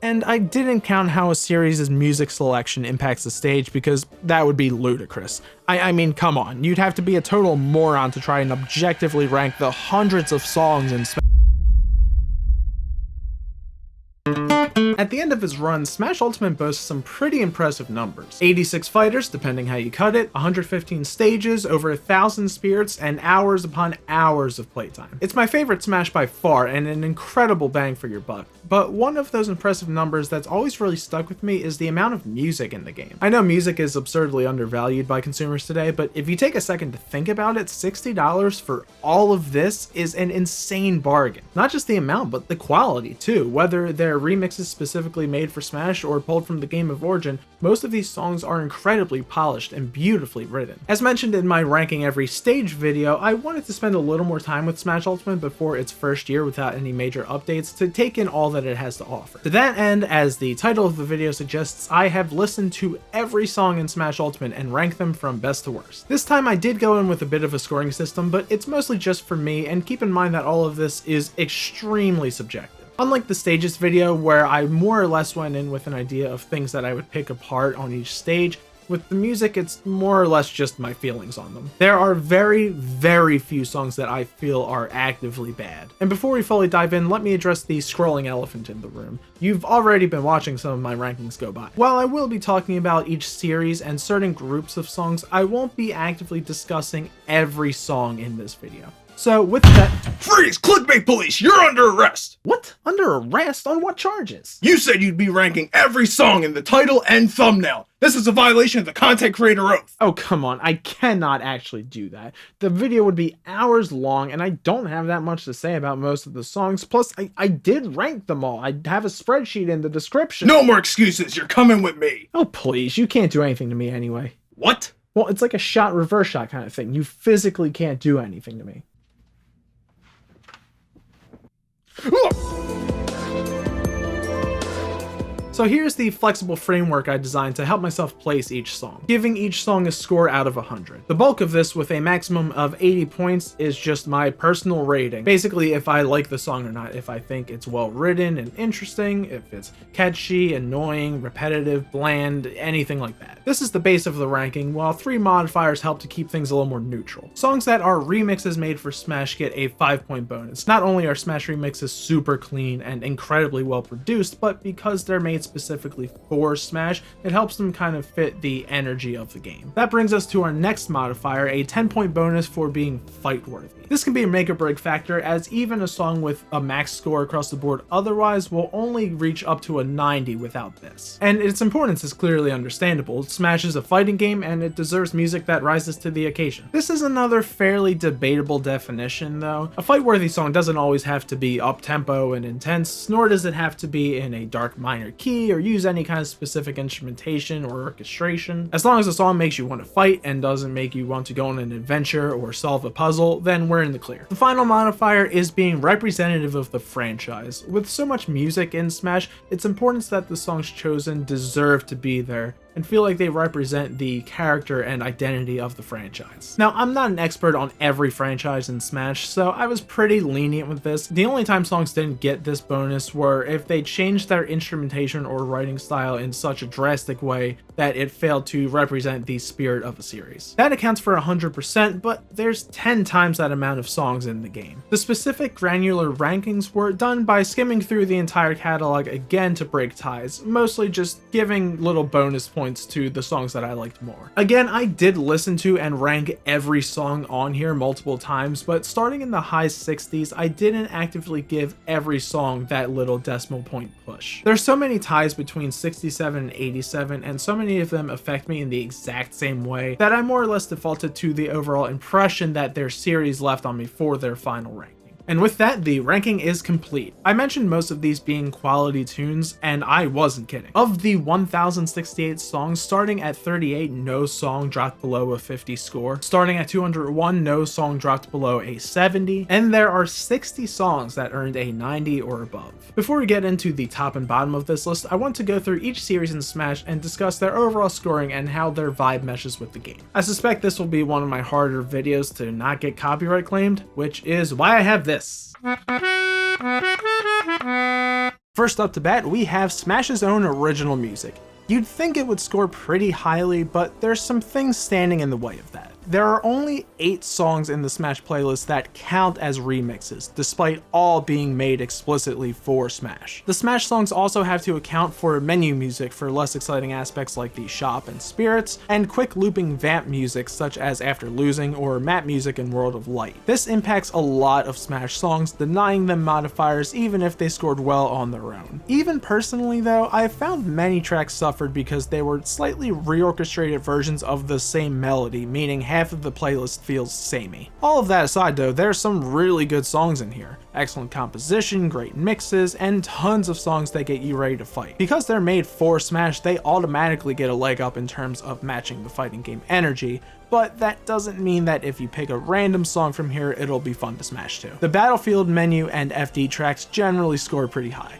And I didn't count how a series' music selection impacts the stage because that would be ludicrous. I mean, come on, you'd have to be a total moron to try and objectively rank the hundreds of songs in Smash. At the end of his run, Smash Ultimate boasts some pretty impressive numbers. 86 fighters, depending how you cut it, 115 stages, over 1,000 spirits, and hours upon hours of playtime. It's my favorite Smash by far, and an incredible bang for your buck. But one of those impressive numbers that's always really stuck with me is the amount of music in the game. I know music is absurdly undervalued by consumers today, but if you take a second to think about it, $60 for all of this is an insane bargain. Not just the amount, but the quality too. Whether they're remixes specifically made for Smash or pulled from the game of origin, most of these songs are incredibly polished and beautifully written. As mentioned in my ranking every stage video, I wanted to spend a little more time with Smash Ultimate before its first year without any major updates to take in all that it has to offer. To that end, as the title of the video suggests, I have listened to every song in Smash Ultimate and ranked them from best to worst. This time I did go in with a bit of a scoring system, but it's mostly just for me, and keep in mind that all of this is extremely subjective. Unlike the stages video, where I more or less went in with an idea of things that I would pick apart on each stage, with the music, it's more or less just my feelings on them. There are very, very few songs that I feel are actively bad. And before we fully dive in, let me address the scrolling elephant in the room. You've already been watching some of my rankings go by. While I will be talking about each series and certain groups of songs, I won't be actively discussing every song in this video. So with that— Freeze! Clickbait police! You're under arrest! What? Under arrest? On what charges? You said you'd be ranking every song in the title and thumbnail. This is a violation of the content creator oath. Oh, come on. I cannot actually do that. The video would be hours long, and I don't have that much to say about most of the songs. Plus, I did rank them all. I have a spreadsheet in the description. No more excuses. You're coming with me. Oh, please. You can't do anything to me anyway. What? Well, it's like a shot, reverse shot kind of thing. You physically can't do anything to me. So here's the flexible framework I designed to help myself place each song, giving each song a score out of 100. The bulk of this, with a maximum of 80 points, is just my personal rating. Basically, if I like the song or not, if I think it's well written and interesting, if it's catchy, annoying, repetitive, bland, anything like that. This is the base of the ranking, while 3 modifiers help to keep things a little more neutral. Songs that are remixes made for Smash get a 5-point bonus. Not only are Smash remixes super clean and incredibly well produced, but because they're made specifically for Smash, it helps them kind of fit the energy of the game. That brings us to our next modifier, a 10-point bonus for being fight-worthy. This can be a make or break factor, as even a song with a max score across the board otherwise will only reach up to a 90 without this. And its importance is clearly understandable. Smash is a fighting game, and it deserves music that rises to the occasion. This is another fairly debatable definition though. A fight-worthy song doesn't always have to be up-tempo and intense, nor does it have to be in a dark minor key or use any kind of specific instrumentation or orchestration. As long as the song makes you want to fight and doesn't make you want to go on an adventure or solve a puzzle, then we're in the clear. The final modifier is being representative of the franchise. With so much music in Smash, it's important that the songs chosen deserve to be there and feel like they represent the character and identity of the franchise. Now, I'm not an expert on every franchise in Smash, so I was pretty lenient with this. The only time songs didn't get this bonus were if they changed their instrumentation or writing style in such a drastic way that it failed to represent the spirit of a series. That accounts for 100%, but there's 10 times that amount of songs in the game. The specific granular rankings were done by skimming through the entire catalog again to break ties, mostly just giving little bonus points to the songs that I liked more. Again, I did listen to and rank every song on here multiple times, but starting in the high 60s, I didn't actively give every song that little decimal point push. There's so many ties between 67 and 87, and so many of them affect me in the exact same way that I more or less defaulted to the overall impression that their series left on me for their final rank. And with that, the ranking is complete. I mentioned most of these being quality tunes, and I wasn't kidding. Of the 1,068 songs, starting at 38, no song dropped below a 50 score. Starting at 201, no song dropped below a 70. And there are 60 songs that earned a 90 or above. Before we get into the top and bottom of this list, I want to go through each series in Smash and discuss their overall scoring and how their vibe meshes with the game. I suspect this will be one of my harder videos to not get copyright claimed, which is why I have this. First up to bat, we have Smash's own original music. You'd think it would score pretty highly, but there's some things standing in the way of that. There are only 8 songs in the Smash playlist that count as remixes, despite all being made explicitly for Smash. The Smash songs also have to account for menu music for less exciting aspects like the shop and spirits, and quick looping vamp music such as After Losing or map music in World of Light. This impacts a lot of Smash songs, denying them modifiers even if they scored well on their own. Even personally though, I've found many tracks suffered because they were slightly reorchestrated versions of the same melody, meaning half of the playlist feels samey. All of that aside though, there's some really good songs in here. Excellent composition, great mixes, and tons of songs that get you ready to fight. Because they're made for Smash, they automatically get a leg up in terms of matching the fighting game energy, but that doesn't mean that if you pick a random song from here, it'll be fun to smash to. The Battlefield menu and FD tracks generally score pretty high.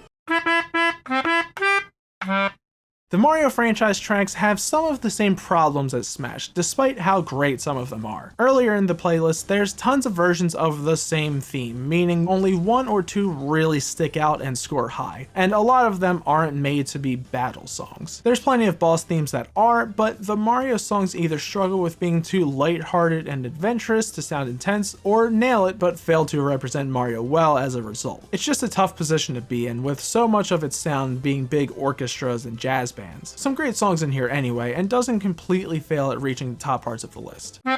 The Mario franchise tracks have some of the same problems as Smash, despite how great some of them are. Earlier in the playlist, there's tons of versions of the same theme, meaning only 1 or 2 really stick out and score high, and a lot of them aren't made to be battle songs. There's plenty of boss themes that are, but the Mario songs either struggle with being too lighthearted and adventurous to sound intense, or nail it but fail to represent Mario well as a result. It's just a tough position to be in, with so much of its sound being big orchestras and jazz bands. Some great songs in here anyway, and doesn't completely fail at reaching the top parts of the list. I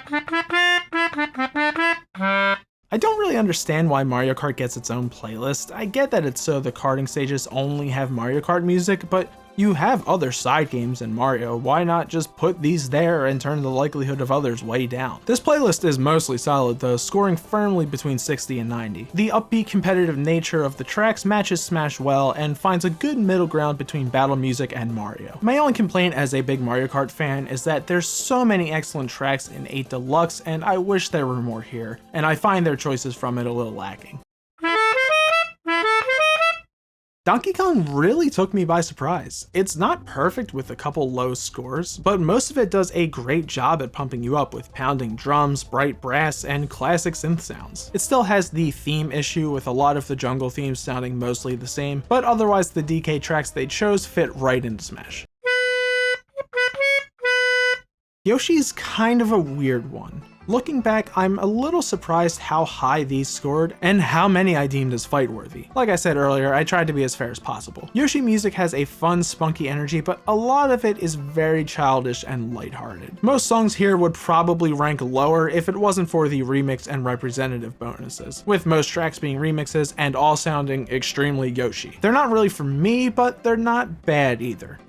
don't really understand why Mario Kart gets its own playlist. I get that it's so the karting stages only have Mario Kart music, but you have other side games in Mario, why not just put these there and turn the likelihood of others way down? This playlist is mostly solid though, scoring firmly between 60 and 90. The upbeat competitive nature of the tracks matches Smash well and finds a good middle ground between battle music and Mario. My only complaint as a big Mario Kart fan is that there's so many excellent tracks in 8 Deluxe and I wish there were more here, and I find their choices from it a little lacking. Donkey Kong really took me by surprise. It's not perfect with a couple low scores, but most of it does a great job at pumping you up with pounding drums, bright brass, and classic synth sounds. It still has the theme issue with a lot of the jungle themes sounding mostly the same, but otherwise the DK tracks they chose fit right into Smash. Yoshi's kind of a weird one. Looking back, I'm a little surprised how high these scored and how many I deemed as fight worthy. Like I said earlier, I tried to be as fair as possible. Yoshi music has a fun, spunky energy, but a lot of it is very childish and lighthearted. Most songs here would probably rank lower if it wasn't for the remix and representative bonuses, with most tracks being remixes and all sounding extremely Yoshi. They're not really for me, but they're not bad either.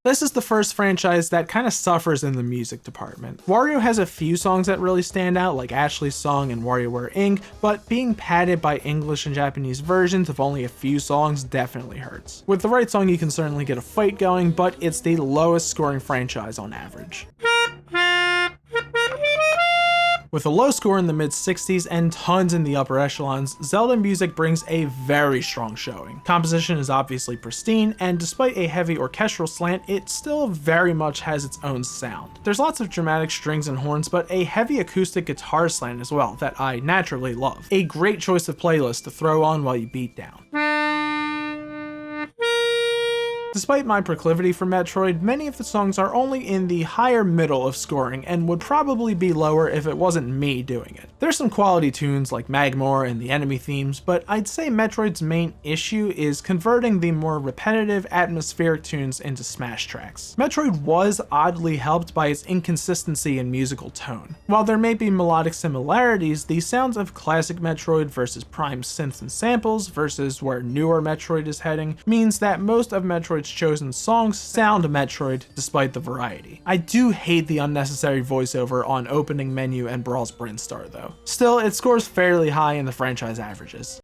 This is the first franchise that kind of suffers in the music department. Wario has a few songs that really stand out, like Ashley's song and WarioWare Inc., but being padded by English and Japanese versions of only a few songs definitely hurts. With the right song you can certainly get a fight going, but it's the lowest scoring franchise on average. With a low score in the mid-60s and tons in the upper echelons, Zelda music brings a very strong showing. Composition is obviously pristine, and despite a heavy orchestral slant, it still very much has its own sound. There's lots of dramatic strings and horns, but a heavy acoustic guitar slant as well that I naturally love. A great choice of playlist to throw on while you beat down. Despite my proclivity for Metroid, many of the songs are only in the higher middle of scoring and would probably be lower if it wasn't me doing it. There's some quality tunes like Magmore and the enemy themes, but I'd say Metroid's main issue is converting the more repetitive, atmospheric tunes into Smash tracks. Metroid was oddly helped by its inconsistency in musical tone. While there may be melodic similarities, the sounds of classic Metroid versus Prime synths and samples versus where newer Metroid is heading means that most of Metroid's chosen songs sound Metroid despite the variety. I do hate the unnecessary voiceover on opening menu and Brawl's Brinstar though. Still, it scores fairly high in the franchise averages.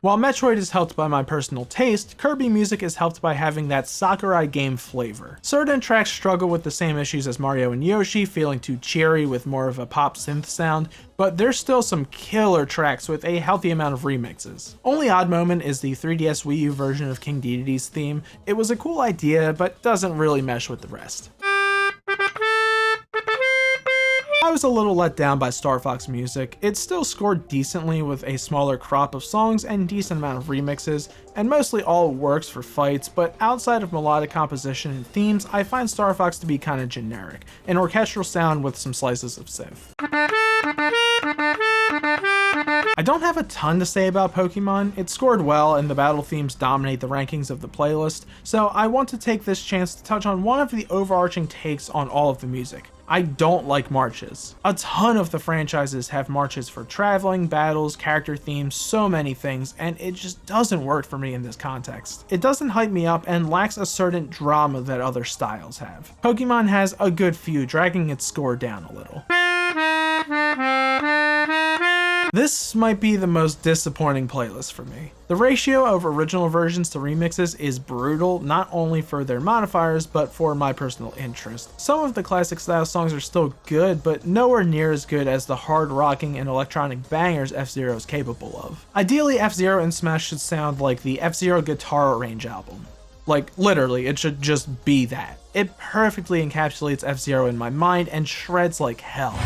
While Metroid is helped by my personal taste, Kirby music is helped by having that Sakurai game flavor. Certain tracks struggle with the same issues as Mario and Yoshi, feeling too cheery with more of a pop synth sound, but there's still some killer tracks with a healthy amount of remixes. Only odd moment is the 3DS Wii U version of King Dedede's theme. It was a cool idea, but doesn't really mesh with the rest. I was a little let down by Star Fox music. It still scored decently with a smaller crop of songs and decent amount of remixes, and mostly all works for fights, but outside of melodic composition and themes, I find Star Fox to be kinda generic, an orchestral sound with some slices of synth. I don't have a ton to say about Pokemon. It scored well and the battle themes dominate the rankings of the playlist, so I want to take this chance to touch on one of the overarching takes on all of the music. I don't like marches. A ton of the franchises have marches for traveling, battles, character themes, so many things, and it just doesn't work for me in this context. It doesn't hype me up and lacks a certain drama that other styles have. Pokemon has a good few, dragging its score down a little. This might be the most disappointing playlist for me. The ratio of original versions to remixes is brutal, not only for their modifiers, but for my personal interest. Some of the classic style songs are still good, but nowhere near as good as the hard rocking and electronic bangers F-Zero is capable of. Ideally, F-Zero in Smash should sound like the F-Zero Guitar Arrange album. Like, literally, it should just be that. It perfectly encapsulates F-Zero in my mind and shreds like hell.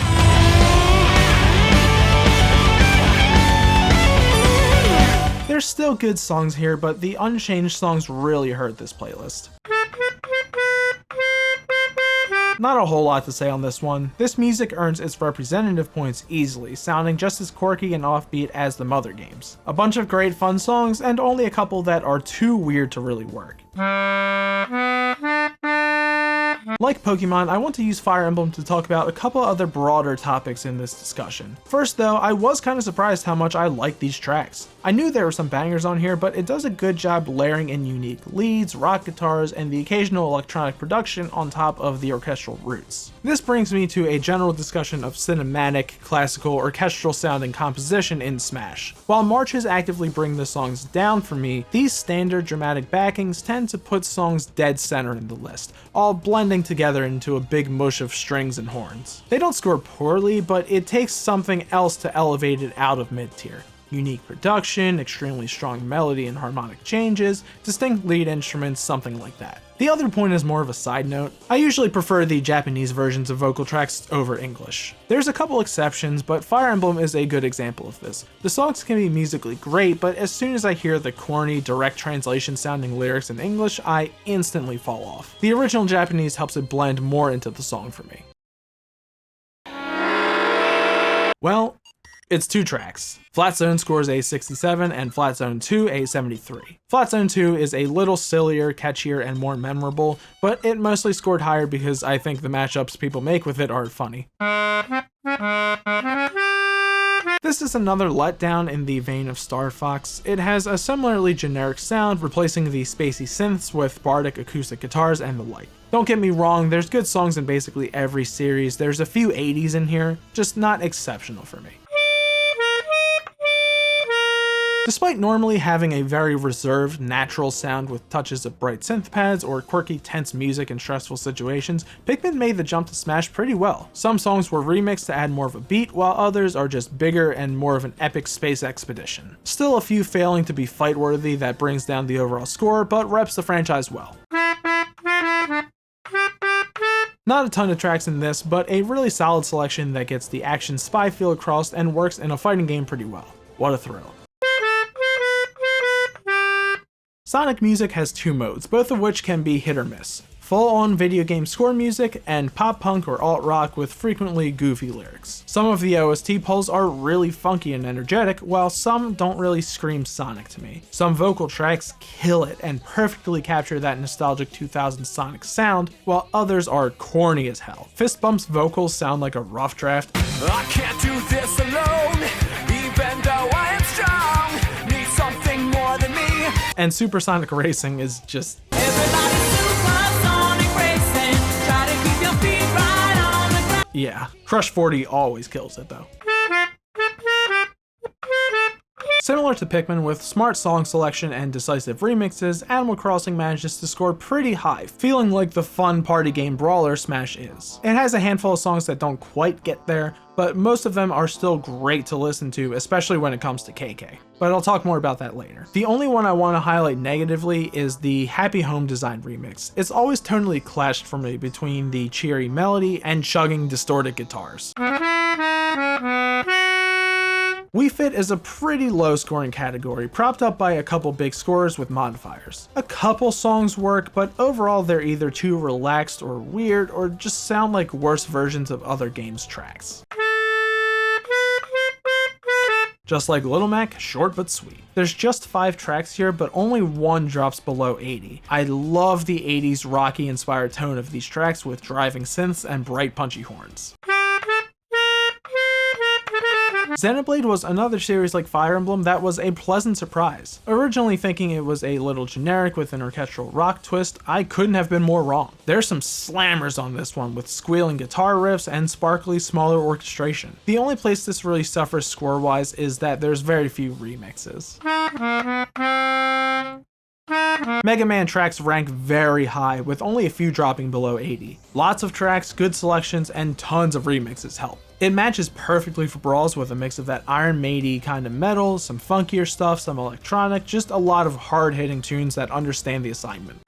There's still good songs here, but the unchanged songs really hurt this playlist. Not a whole lot to say on this one. This music earns its representative points easily, sounding just as quirky and offbeat as the Mother games. A bunch of great fun songs, and only a couple that are too weird to really work. Like Pokemon, I want to use Fire Emblem to talk about a couple other broader topics in this discussion. First though, I was kind of surprised how much I like these tracks. I knew there were some bangers on here, but it does a good job layering in unique leads, rock guitars, and the occasional electronic production on top of the orchestral roots. This brings me to a general discussion of cinematic, classical, orchestral sounding composition in Smash. While marches actively bring the songs down for me, these standard dramatic backings tend to put songs dead center in the list, all blending together into a big mush of strings and horns. They don't score poorly, but it takes something else to elevate it out of mid-tier. Unique production, extremely strong melody and harmonic changes, distinct lead instruments, something like that. The other point is more of a side note. I usually prefer the Japanese versions of vocal tracks over English. There's a couple exceptions, but Fire Emblem is a good example of this. The songs can be musically great, but as soon as I hear the corny, direct translation sounding lyrics in English, I instantly fall off. The original Japanese helps it blend more into the song for me. Well, it's two tracks. Flat Zone scores a 67 and Flat Zone 2 a 73. Flat Zone 2 is a little sillier, catchier, and more memorable, but it mostly scored higher because I think the mashups people make with it are funny. This is another letdown in the vein of Star Fox. It has a similarly generic sound, replacing the spacey synths with bardic acoustic guitars and the like. Don't get me wrong, there's good songs in basically every series. There's a few 80s in here, just not exceptional for me. Despite normally having a very reserved, natural sound with touches of bright synth pads or quirky, tense music in stressful situations, Pikmin made the jump to Smash pretty well. Some songs were remixed to add more of a beat, while others are just bigger and more of an epic space expedition. Still a few failing to be fight-worthy that brings down the overall score, but reps the franchise well. Not a ton of tracks in this, but a really solid selection that gets the action spy feel across and works in a fighting game pretty well. What a thrill. Sonic music has two modes, both of which can be hit or miss. Full-on video game score music, and pop-punk or alt-rock with frequently goofy lyrics. Some of the OST pulls are really funky and energetic, while some don't really scream Sonic to me. Some vocal tracks kill it and perfectly capture that nostalgic 2000s Sonic sound, while others are corny as hell. Fist Bump's vocals sound like a rough draft. I can't do this alone, even though I am strong, need something more than me. And Supersonic Racing is just... Yeah, Crush 40 always kills it though. Similar to Pikmin, with smart song selection and decisive remixes, Animal Crossing manages to score pretty high, feeling like the fun party game brawler Smash is. It has a handful of songs that don't quite get there, but most of them are still great to listen to, especially when it comes to KK. But I'll talk more about that later. The only one I want to highlight negatively is the Happy Home Design remix. It's always tonally clashed for me between the cheery melody and chugging distorted guitars. Wii Fit is a pretty low scoring category, propped up by a couple big scores with modifiers. A couple songs work, but overall they're either too relaxed or weird, or just sound like worse versions of other games' tracks. Just like Little Mac, short but sweet. There's just 5 tracks here, but only one drops below 80. I love the 80s rocky inspired tone of these tracks with driving synths and bright punchy horns. Xenoblade was another series like Fire Emblem that was a pleasant surprise. Originally thinking it was a little generic with an orchestral rock twist, I couldn't have been more wrong. There's some slammers on this one with squealing guitar riffs and sparkly smaller orchestration. The only place this really suffers score-wise is that there's very few remixes. Mega Man tracks rank very high, with only a few dropping below 80. Lots of tracks, good selections, and tons of remixes help. It matches perfectly for brawls with a mix of that Iron Maiden kind of metal, some funkier stuff, some electronic, just a lot of hard-hitting tunes that understand the assignment.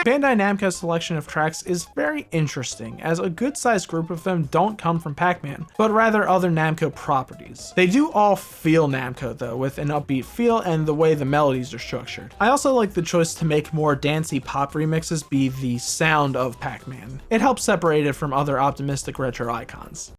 Bandai Namco's selection of tracks is very interesting, as a good-sized group of them don't come from Pac-Man, but rather other Namco properties. They do all feel Namco though, with an upbeat feel and the way the melodies are structured. I also like the choice to make more dancey pop remixes be the sound of Pac-Man. It helps separate it from other optimistic retro icons.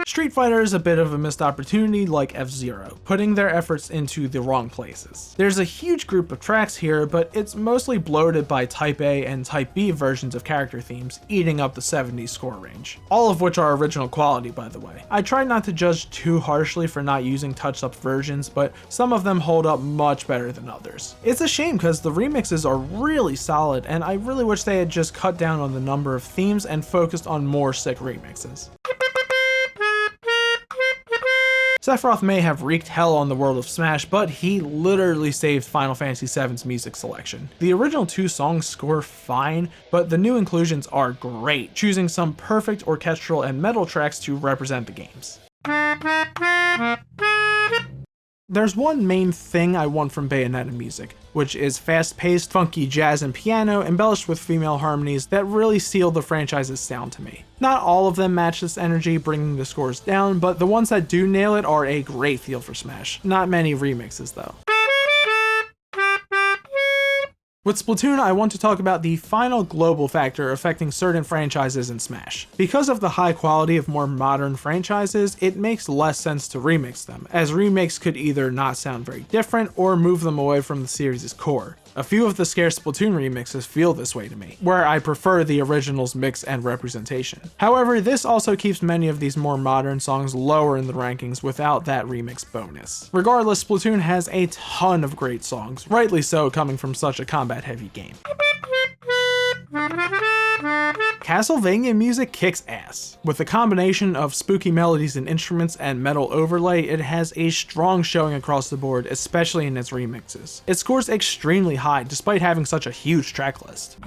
Street Fighter is a bit of a missed opportunity like F-Zero, putting their efforts into the wrong places. There's a huge group of tracks here, but it's mostly bloated by Type A and Type B versions of character themes, eating up the 70s score range. All of which are original quality, by the way. I try not to judge too harshly for not using touched-up versions, but some of them hold up much better than others. It's a shame because the remixes are really solid, and I really wish they had just cut down on the number of themes and focused on more sick remixes. Sephiroth may have wreaked hell on the world of Smash, but he literally saved Final Fantasy VII's music selection. The original 2 songs score fine, but the new inclusions are great, choosing some perfect orchestral and metal tracks to represent the games. There's one main thing I want from Bayonetta music, which is fast-paced, funky jazz and piano embellished with female harmonies that really seal the franchise's sound to me. Not all of them match this energy, bringing the scores down, but the ones that do nail it are a great feel for Smash. Not many remixes though. With Splatoon, I want to talk about the final global factor affecting certain franchises in Smash. Because of the high quality of more modern franchises, it makes less sense to remix them, as remakes could either not sound very different or move them away from the series' core. A few of the scarce Splatoon remixes feel this way to me, where I prefer the original's mix and representation. However, this also keeps many of these more modern songs lower in the rankings without that remix bonus. Regardless, Splatoon has a ton of great songs, rightly so coming from such a combat-heavy game. Castlevania music kicks ass. With a combination of spooky melodies and instruments and metal overlay, it has a strong showing across the board, especially in its remixes. It scores extremely high despite having such a huge track list.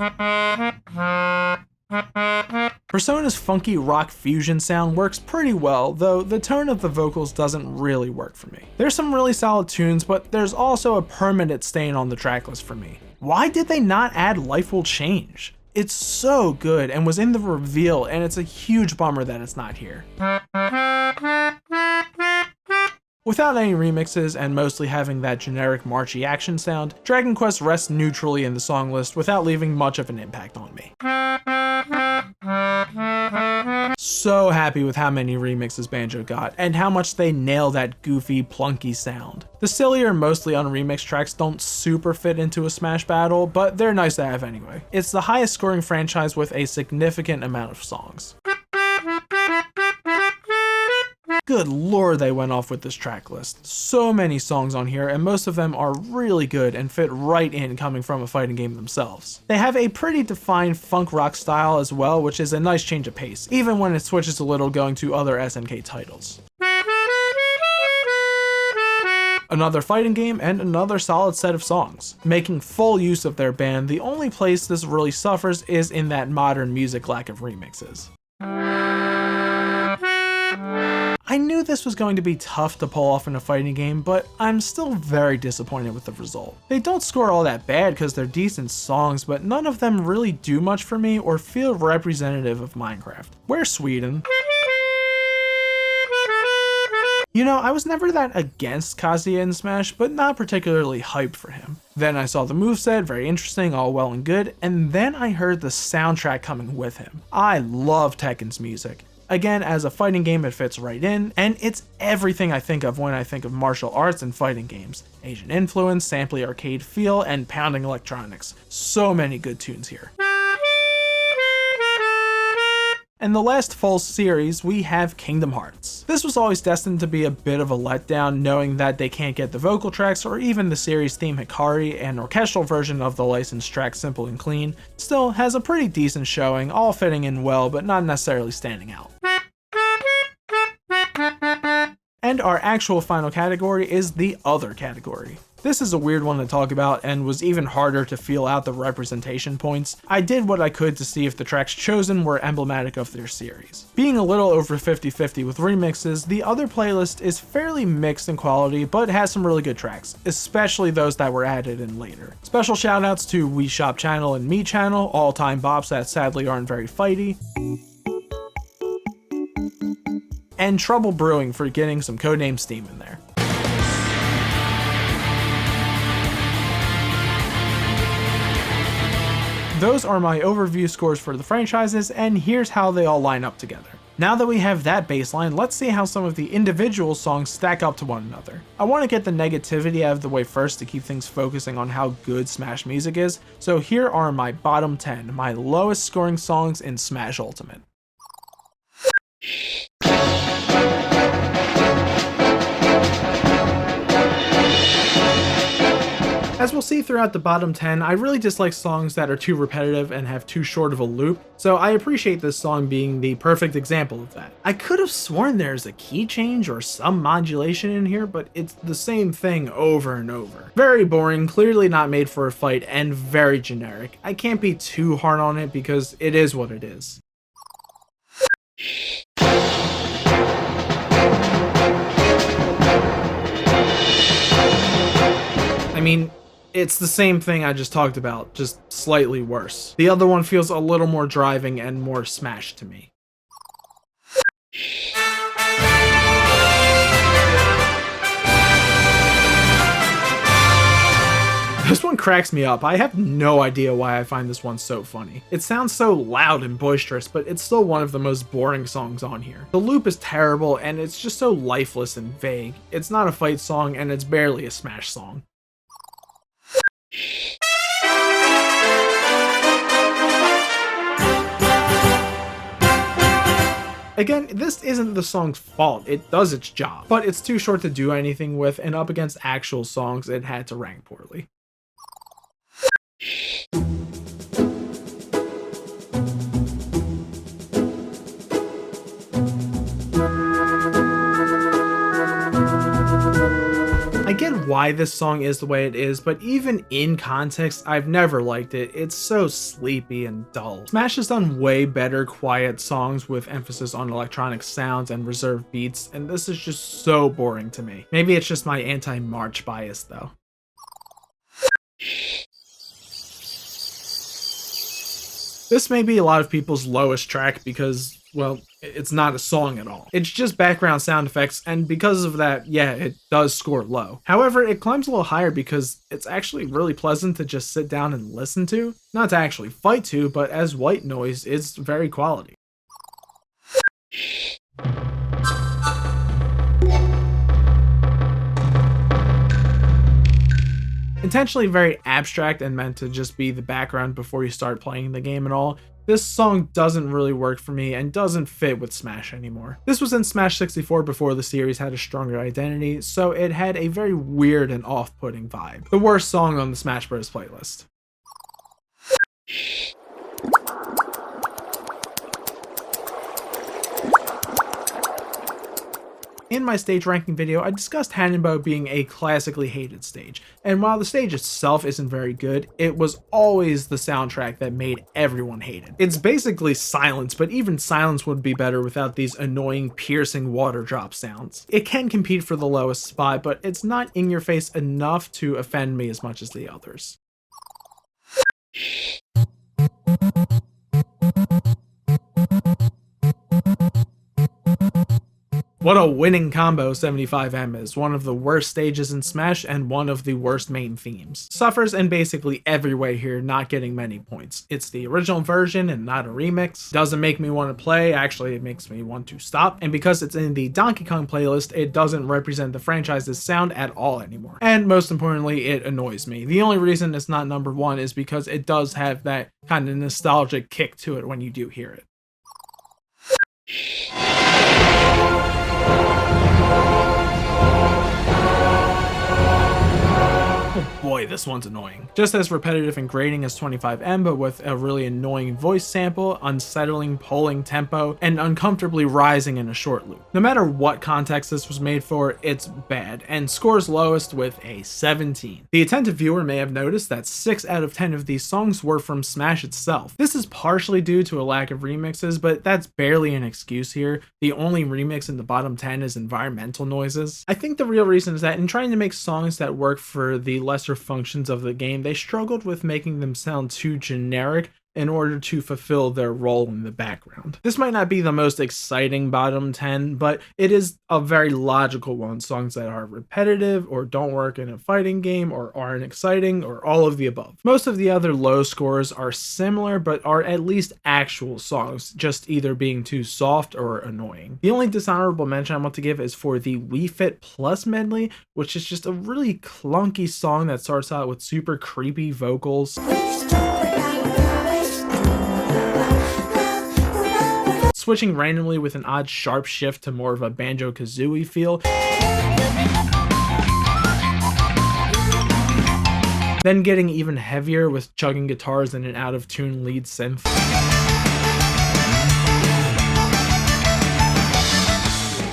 Persona's funky rock fusion sound works pretty well, though the tone of the vocals doesn't really work for me. There's some really solid tunes, but there's also a permanent stain on the tracklist for me. Why did they not add Life Will Change? It's so good and was in the reveal, and it's a huge bummer that it's not here. Without any remixes and mostly having that generic marchy action sound, Dragon Quest rests neutrally in the song list without leaving much of an impact on me. So happy with how many remixes Banjo got, and how much they nail that goofy, plunky sound. The sillier, mostly unremixed tracks don't super fit into a Smash battle, but they're nice to have anyway. It's the highest scoring franchise with a significant amount of songs. Good lord, they went off with this track list. So many songs on here, and most of them are really good and fit right in coming from a fighting game themselves. They have a pretty defined funk rock style as well, which is a nice change of pace, even when it switches a little going to other SNK titles. Another fighting game and another solid set of songs. Making full use of their band, the only place this really suffers is in that modern music lack of remixes. I I knew this was going to be tough to pull off in a fighting game, but I'm still very disappointed with the result. They don't score all that bad because they're decent songs, but none of them really do much for me or feel representative of Minecraft. Where's Sweden? You know, I was never that against Kazuya in Smash, but not particularly hyped for him. Then I saw the moveset, very interesting, all well and good, and then I heard the soundtrack coming with him. I love Tekken's music. Again, as a fighting game, it fits right in, and it's everything I think of when I think of martial arts and fighting games. Asian influence, sampley arcade feel, and pounding electronics. So many good tunes here. In the last full series, we have Kingdom Hearts. This was always destined to be a bit of a letdown, knowing that they can't get the vocal tracks or even the series theme Hikari, an orchestral version of the licensed track Simple and Clean. Still has a pretty decent showing, all fitting in well, but not necessarily standing out. And our actual final category is the other category. This is a weird one to talk about and was even harder to feel out the representation points. I did what I could to see if the tracks chosen were emblematic of their series. Being a little over 50-50 with remixes, the other playlist is fairly mixed in quality but has some really good tracks, especially those that were added in later. Special shoutouts to We Shop Channel and Me Channel, all-time bops that sadly aren't very fighty. And Trouble Brewing for getting some Codename Steam in there. Those are my overview scores for the franchises, and here's how they all line up together. Now that we have that baseline, let's see how some of the individual songs stack up to one another. I want to get the negativity out of the way first to keep things focusing on how good Smash music is, so here are my bottom 10, my lowest scoring songs in Smash Ultimate. As we'll see throughout the bottom 10, I really dislike songs that are too repetitive and have too short of a loop, so I appreciate this song being the perfect example of that. I could have sworn there's a key change or some modulation in here, but it's the same thing over and over. Very boring, clearly not made for a fight, and very generic. I can't be too hard on it because it is what it is. I mean, it's the same thing I just talked about, just slightly worse. The other one feels a little more driving and more Smash to me. This one cracks me up. I have no idea why I find this one so funny. It sounds so loud and boisterous, but it's still one of the most boring songs on here. The loop is terrible, and it's just so lifeless and vague. It's not a fight song, and it's barely a Smash song. Again, this isn't the song's fault, it does its job, but it's too short to do anything with, and up against actual songs, it had to rank poorly. I get why this song is the way it is, but even in context, I've never liked it. It's so sleepy and dull. Smash has done way better quiet songs with emphasis on electronic sounds and reserved beats, and this is just so boring to me. Maybe it's just my anti-March bias though. This may be a lot of people's lowest track because, well, it's not a song at all. It's just background sound effects, and because of that, yeah, it does score low. However, it climbs a little higher because it's actually really pleasant to just sit down and listen to. Not to actually fight to, but as white noise, it's very quality. Intentionally very abstract and meant to just be the background before you start playing the game and all, this song doesn't really work for me and doesn't fit with Smash anymore. This was in Smash 64 before the series had a stronger identity, so it had a very weird and off-putting vibe. The worst song on the Smash Bros. Playlist. In my stage ranking video, I discussed Hanenbo being a classically hated stage, and while the stage itself isn't very good, it was always the soundtrack that made everyone hate it. It's basically silence, but even silence would be better without these annoying, piercing water drop sounds. It can compete for the lowest spot, but it's not in your face enough to offend me as much as the others. What a winning combo 75M is, one of the worst stages in Smash and one of the worst main themes. Suffers in basically every way here, not getting many points. It's the original version and not a remix. Doesn't make me want to play, actually it makes me want to stop. And because it's in the Donkey Kong playlist, it doesn't represent the franchise's sound at all anymore. And most importantly, it annoys me. The only reason it's not number one is because it does have that kind of nostalgic kick to it when you do hear it. Oh boy, this one's annoying. Just as repetitive and grating as 25M, but with a really annoying voice sample, unsettling pulling tempo, and uncomfortably rising in a short loop. No matter what context this was made for, it's bad, and scores lowest with a 17. The attentive viewer may have noticed that 6 out of 10 of these songs were from Smash itself. This is partially due to a lack of remixes, but that's barely an excuse here. The only remix in the bottom 10 is environmental noises. I think the real reason is that in trying to make songs that work for the lesser functions of the game, they struggled with making them sound too generic in order to fulfill their role in the background. This might not be the most exciting bottom 10, but it is a very logical one. Songs that are repetitive or don't work in a fighting game or aren't exciting or all of the above. Most of the other low scores are similar but are at least actual songs, just either being too soft or annoying. The only dishonorable mention I want to give is for the Wii Fit Plus medley, which is just a really clunky song that starts out with super creepy vocals, switching randomly with an odd sharp shift to more of a Banjo-Kazooie feel, then getting even heavier with chugging guitars and an out-of-tune lead synth.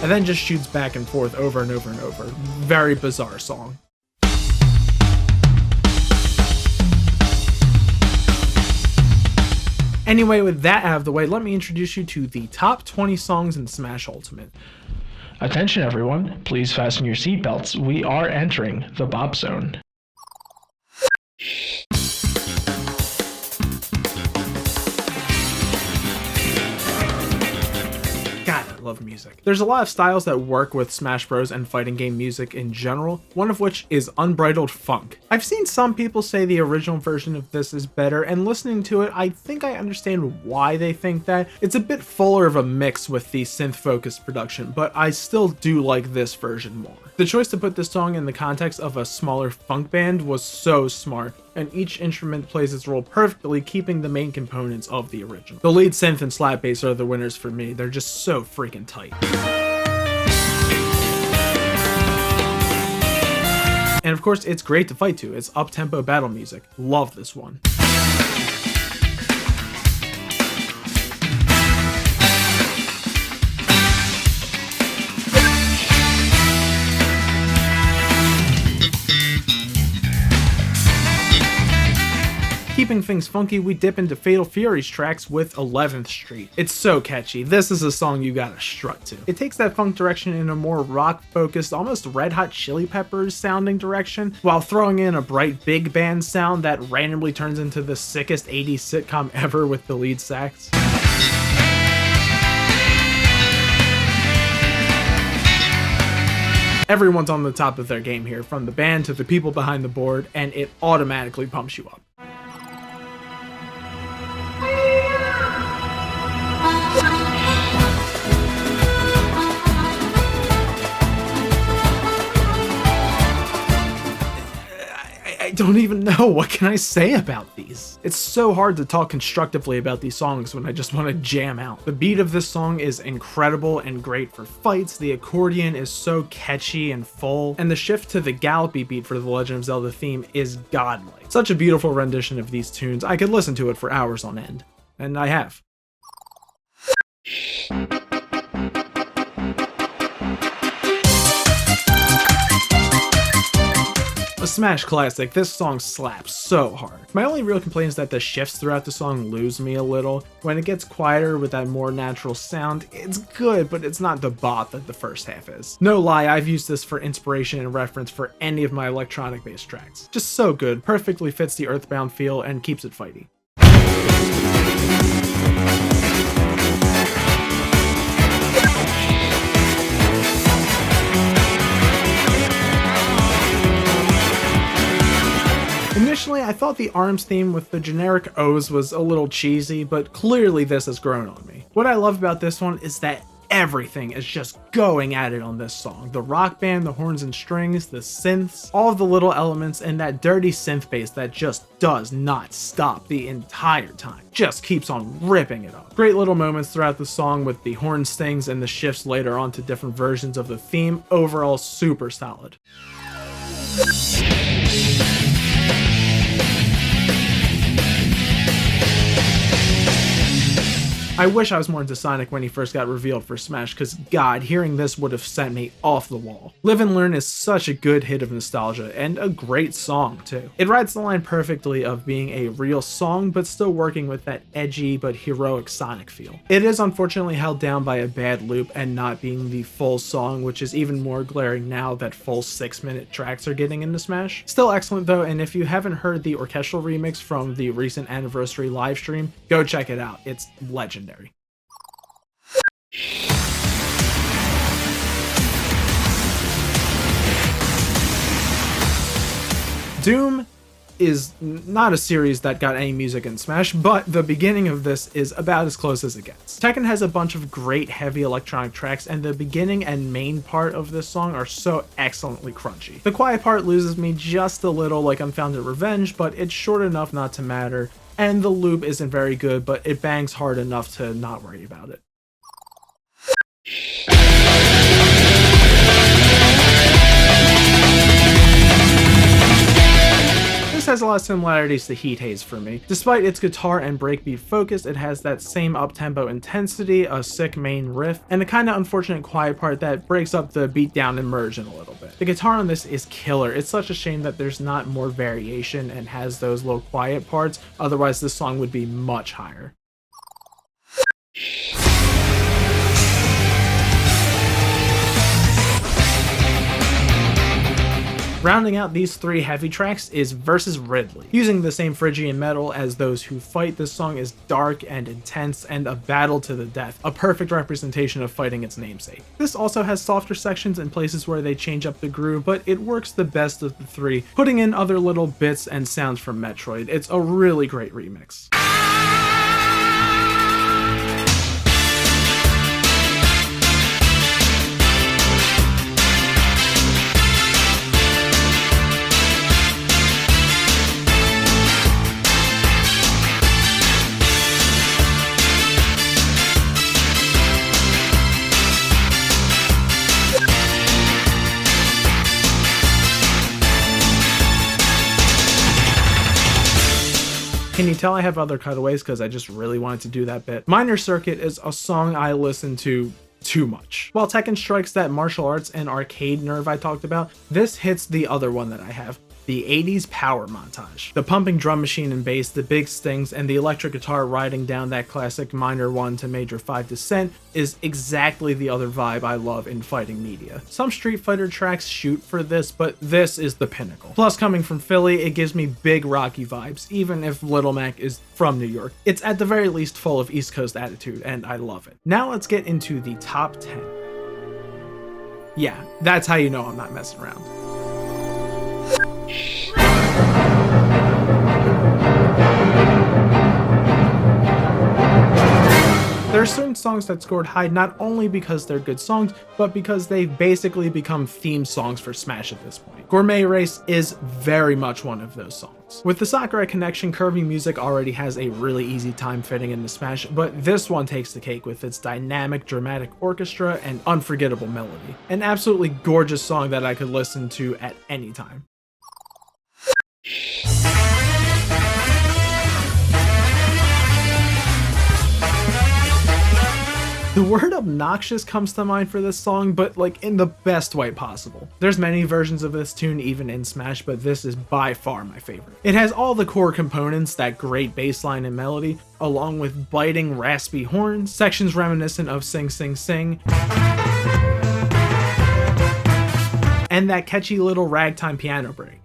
And then just shoots back and forth over and over and over. Very bizarre song. Anyway, with that out of the way, let me introduce you to the top 20 songs in Smash Ultimate. Attention everyone, please fasten your seatbelts. We are entering the Bop Zone. God, I love music. There's a lot of styles that work with Smash Bros. And fighting game music in general, one of which is unbridled funk. I've seen some people say the original version of this is better, and listening to it, I think I understand why they think that. It's a bit fuller of a mix with the synth-focused production, but I still do like this version more. The choice to put this song in the context of a smaller funk band was so smart, and each instrument plays its role perfectly, keeping the main components of the original. The lead synth and slap bass are the winners for me. They're just so freaking tight. And of course, it's great to fight to. It's up-tempo battle music. Love this one. Keeping things funky, we dip into Fatal Fury's tracks with 11th Street. It's so catchy. This is a song you gotta strut to. It takes that funk direction in a more rock-focused, almost Red Hot Chili Peppers sounding direction, while throwing in a bright big band sound that randomly turns into the sickest 80s sitcom ever with the lead sax. Everyone's on the top of their game here, from the band to the people behind the board, and it automatically pumps you up. I don't even know, what can I say about these? It's so hard to talk constructively about these songs when I just want to jam out. The beat of this song is incredible and great for fights, the accordion is so catchy and full, and the shift to the gallopy beat for the Legend of Zelda theme is godlike. Such a beautiful rendition of these tunes, I could listen to it for hours on end. And I have. Smash classic, this song slaps so hard. My only real complaint is that the shifts throughout the song lose me a little. When it gets quieter with that more natural sound, it's good, but it's not the bop that the first half is. No lie, I've used this for inspiration and reference for any of my electronic based tracks. Just so good, perfectly fits the Earthbound feel and keeps it fighty. Initially, I thought the ARMS theme with the generic O's was a little cheesy, but clearly this has grown on me. What I love about this one is that everything is just going at it on this song. The rock band, the horns and strings, the synths, all of the little elements, and that dirty synth bass that just does not stop the entire time. Just keeps on ripping it up. Great little moments throughout the song with the horn stings and the shifts later on to different versions of the theme. Overall, super solid. I wish I was more into Sonic when he first got revealed for Smash, cause god, hearing this would have sent me off the wall. Live and Learn is such a good hit of nostalgia, and a great song too. It rides the line perfectly of being a real song, but still working with that edgy but heroic Sonic feel. It is unfortunately held down by a bad loop and not being the full song, which is even more glaring now that full 6-minute tracks are getting into Smash. Still excellent though, and if you haven't heard the orchestral remix from the recent anniversary livestream, go check it out, it's legendary. Doom is not a series that got any music in Smash, but the beginning of this is about as close as it gets. Tekken has a bunch of great heavy electronic tracks, and the beginning and main part of this song are so excellently crunchy. The quiet part loses me just a little, like Unfounded Revenge, but it's short enough not to matter, and the loop isn't very good, but it bangs hard enough to not worry about it. This has a lot of similarities to Heat Haze for me. Despite its guitar and breakbeat focus, it has that same up-tempo intensity, a sick main riff, and a kinda unfortunate quiet part that breaks up the beatdown immersion a little bit. The guitar on this is killer. It's such a shame that there's not more variation and has those little quiet parts, otherwise this song would be much higher. Rounding out these three heavy tracks is Versus Ridley. Using the same Phrygian metal as Those Who Fight, this song is dark and intense and a battle to the death, a perfect representation of fighting its namesake. This also has softer sections and places where they change up the groove, but it works the best of the three, putting in other little bits and sounds from Metroid. It's a really great remix. Can you tell I have other cutaways because I just really wanted to do that bit? Minor Circuit is a song I listen to too much. While Tekken strikes that martial arts and arcade nerve I talked about, this hits the other one that I have. The 80s power montage. The pumping drum machine and bass, the big stings, and the electric guitar riding down that classic minor 1 to major 5 descent is exactly the other vibe I love in fighting media. Some Street Fighter tracks shoot for this, but this is the pinnacle. Plus, coming from Philly, it gives me big Rocky vibes, even if Little Mac is from New York. It's at the very least full of East Coast attitude, and I love it. Now let's get into the top 10. Yeah, that's how you know I'm not messing around. There are certain songs that scored high not only because they're good songs, but because they've basically become theme songs for Smash at this point. Gourmet Race is very much one of those songs. With the Sakurai connection, Kirby music already has a really easy time fitting into Smash, but this one takes the cake with its dynamic, dramatic orchestra and unforgettable melody. An absolutely gorgeous song that I could listen to at any time. The word obnoxious comes to mind for this song, but like in the best way possible. There's many versions of this tune even in Smash, but this is by far my favorite. It has all the core components, that great bass line and melody, along with biting raspy horns, sections reminiscent of Sing Sing Sing, and that catchy little ragtime piano break.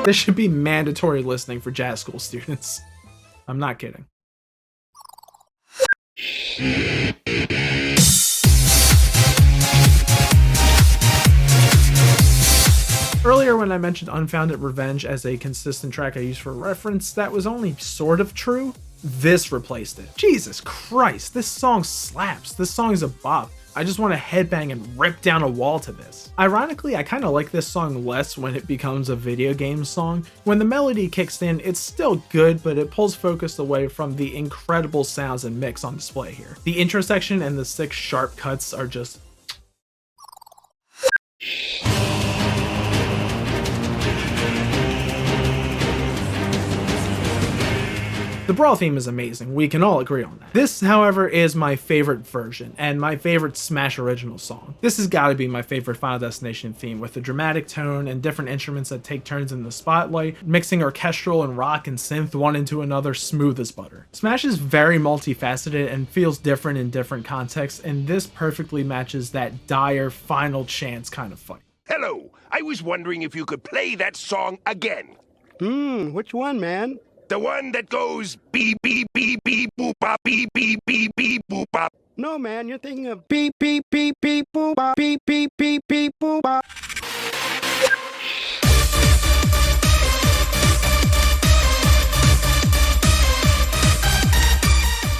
This should be mandatory listening for jazz school students. I'm not kidding. Earlier when I mentioned Unfounded Revenge as a consistent track I use for reference, that was only sort of true. This replaced it. Jesus Christ, this song slaps. This song is a bop. I just want to headbang and rip down a wall to this. Ironically, I kind of like this song less when it becomes a video game song. When the melody kicks in, it's still good, but it pulls focus away from the incredible sounds and mix on display here. The intro section and the 6 sharp cuts are just... The Brawl theme is amazing, we can all agree on that. This, however, is my favorite version, and my favorite Smash original song. This has gotta be my favorite Final Destination theme, with a dramatic tone and different instruments that take turns in the spotlight, mixing orchestral and rock and synth one into another smooth as butter. Smash is very multifaceted and feels different in different contexts, and this perfectly matches that dire final chance kind of fight. Hello, I was wondering if you could play that song again. Which one, man? The one that goes beep beep beep beep boop bop beep beep beep beep boop bop. No, man, you're thinking of beep beep beep beep boop bop beep beep beep beep boop bop.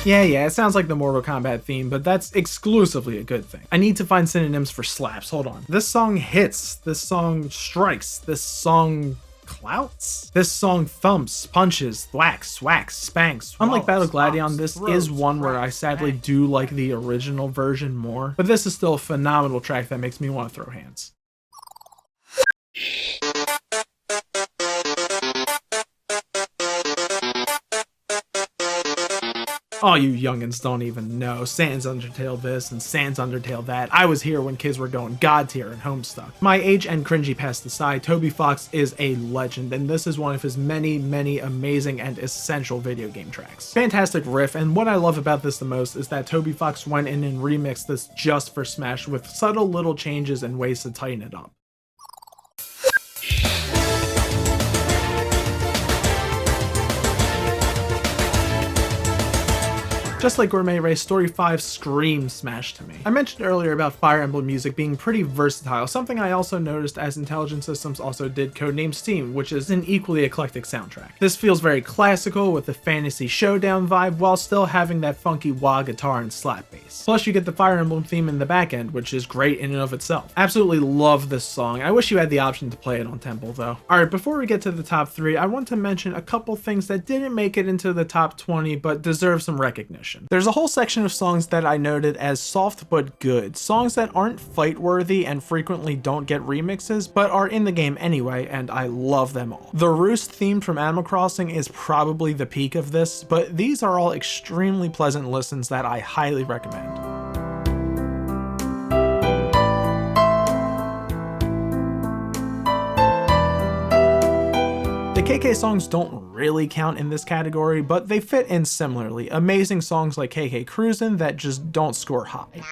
Yeah, it sounds like the Mortal Kombat theme, but that's exclusively a good thing. I need to find synonyms for slaps, hold on. This song hits, this song strikes, this song clouts? This song thumps, punches, thwacks, swacks, spanks. Unlike Battle Gladion, this is one where I sadly do like the original version more, but this is still a phenomenal track that makes me want to throw hands. Oh, you youngins don't even know. Sans Undertale this and Sans Undertale that. I was here when kids were going God tier and Homestuck. My age and cringy past aside, Toby Fox is a legend, and this is one of his many, many amazing and essential video game tracks. Fantastic riff, and what I love about this the most is that Toby Fox went in and remixed this just for Smash with subtle little changes and ways to tighten it up. Just like Gourmet Race, Story 5 screams Smash to me. I mentioned earlier about Fire Emblem music being pretty versatile, something I also noticed as Intelligent Systems also did Codename Steam, which is an equally eclectic soundtrack. This feels very classical with a fantasy showdown vibe while still having that funky wah guitar and slap bass. Plus you get the Fire Emblem theme in the back end, which is great in and of itself. Absolutely love this song. I wish you had the option to play it on Temple though. Alright, before we get to the top 3, I want to mention a couple things that didn't make it into the top 20 but deserve some recognition. There's a whole section of songs that I noted as soft but good, songs that aren't fight worthy and frequently don't get remixes, but are in the game anyway, and I love them all. The Roost theme from Animal Crossing is probably the peak of this, but these are all extremely pleasant listens that I highly recommend. The KK songs don't really count in this category, but they fit in similarly. Amazing songs like KK Cruisin' that just don't score high.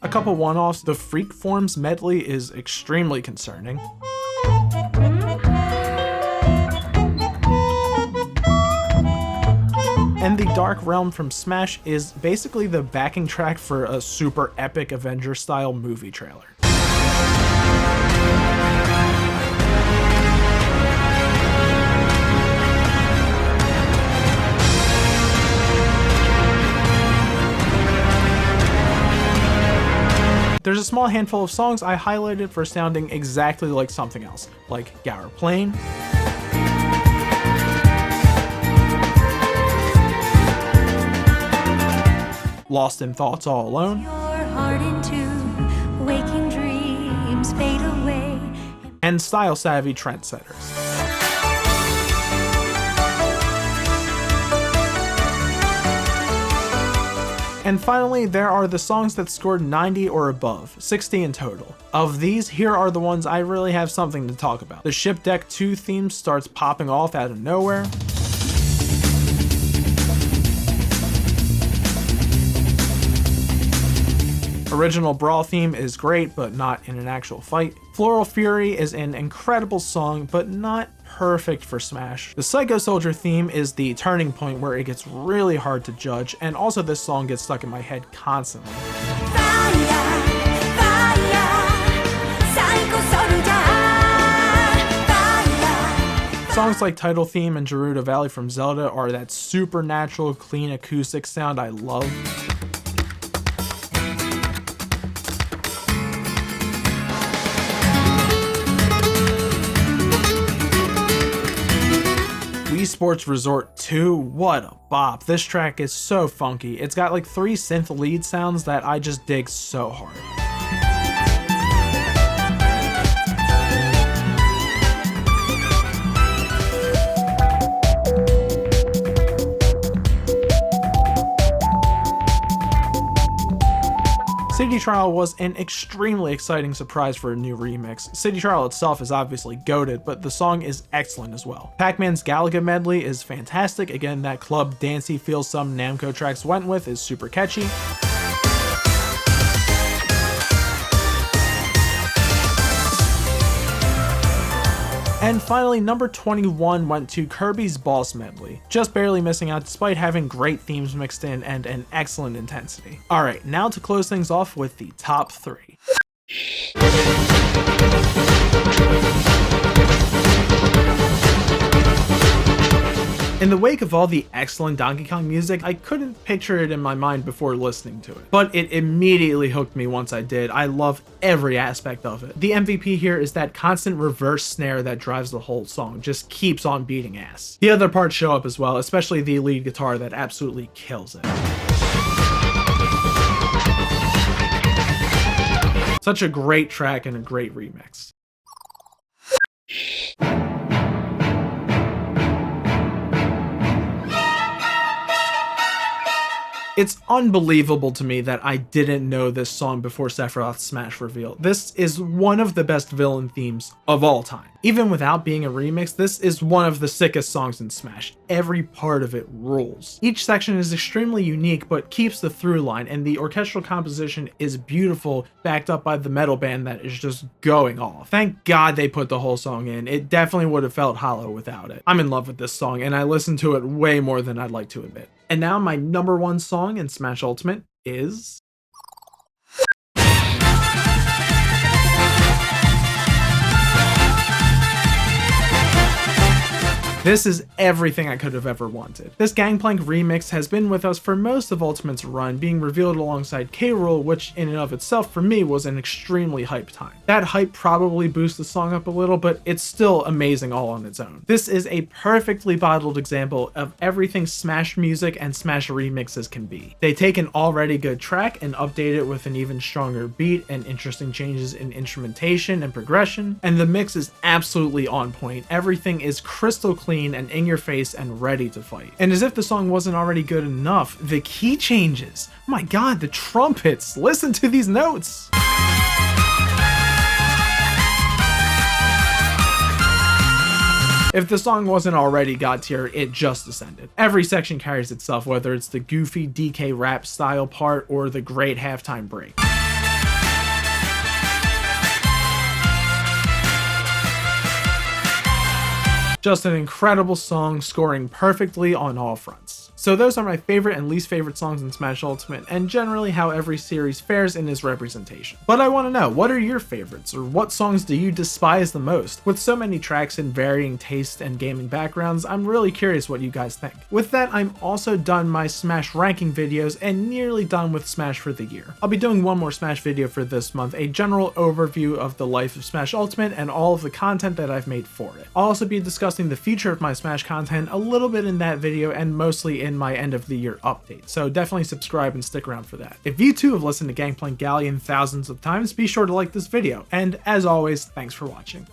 A couple one-offs, the Freak Forms medley is extremely concerning. And the Dark Realm from Smash is basically the backing track for a super epic Avenger-style movie trailer. There's a small handful of songs I highlighted for sounding exactly like something else, like Gower Plain, Lost in Thoughts All Alone, Your heart into waking dreams fade away. and style-savvy trendsetters. And finally, there are the songs that scored 90 or above, 60 in total. Of these, here are the ones I really have something to talk about. The Ship Deck 2 theme starts popping off out of nowhere. Original Brawl theme is great, but not in an actual fight. Floral Fury is an incredible song, but not perfect for Smash. The Psycho Soldier theme is the turning point where it gets really hard to judge, and also this song gets stuck in my head constantly. Songs like Title Theme and Gerudo Valley from Zelda are that supernatural, clean acoustic sound I love. Wii Sports Resort 2, what a bop. This track is so funky. It's got like 3 synth lead sounds that I just dig so hard. City Trial was an extremely exciting surprise for a new remix. City Trial itself is obviously goated, but the song is excellent as well. Pac-Man's Galaga medley is fantastic. Again, that club dancey feel some Namco tracks went with is super catchy. And finally, number 21 went to Kirby's Boss Medley, just barely missing out despite having great themes mixed in and an excellent intensity. Alright, now to close things off with the top 3. In the wake of all the excellent Donkey Kong music, I couldn't picture it in my mind before listening to it, but it immediately hooked me once I did. I love every aspect of it. The MVP here is that constant reverse snare that drives the whole song, just keeps on beating ass. The other parts show up as well, especially the lead guitar that absolutely kills it. Such a great track and a great remix. It's unbelievable to me that I didn't know this song before Sephiroth's Smash reveal. This is one of the best villain themes of all time. Even without being a remix, this is one of the sickest songs in Smash. Every part of it rules. Each section is extremely unique, but keeps the through line, and the orchestral composition is beautiful, backed up by the metal band that is just going off. Thank God they put the whole song in. It definitely would have felt hollow without it. I'm in love with this song, and I listen to it way more than I'd like to admit. And now my number 1 song in Smash Ultimate is... This is everything I could have ever wanted. This Gangplank remix has been with us for most of Ultimate's run, being revealed alongside K-Rool, which in and of itself for me was an extremely hype time. That hype probably boosts the song up a little, but it's still amazing all on its own. This is a perfectly bottled example of everything Smash music and Smash remixes can be. They take an already good track and update it with an even stronger beat and interesting changes in instrumentation and progression, and the mix is absolutely on point. Everything is crystal clean and in your face and ready to fight. And as if the song wasn't already good enough, the key changes. Oh my god, the trumpets! Listen to these notes! If the song wasn't already god tier, it just ascended. Every section carries itself, whether it's the goofy DK rap style part or the great halftime break. Just an incredible song, scoring perfectly on all fronts. So those are my favorite and least favorite songs in Smash Ultimate, and generally how every series fares in its representation. But I want to know, what are your favorites, or what songs do you despise the most? With so many tracks in varying taste and gaming backgrounds, I'm really curious what you guys think. With that, I'm also done my Smash ranking videos and nearly done with Smash for the year. I'll be doing one more Smash video for this month, a general overview of the life of Smash Ultimate and all of the content that I've made for it. I'll also be discussing the future of my Smash content a little bit in that video and mostly in my end of the year update, so definitely subscribe and stick around for that. If you too have listened to Gangplank Galleon thousands of times, be sure to like this video, and as always, thanks for watching.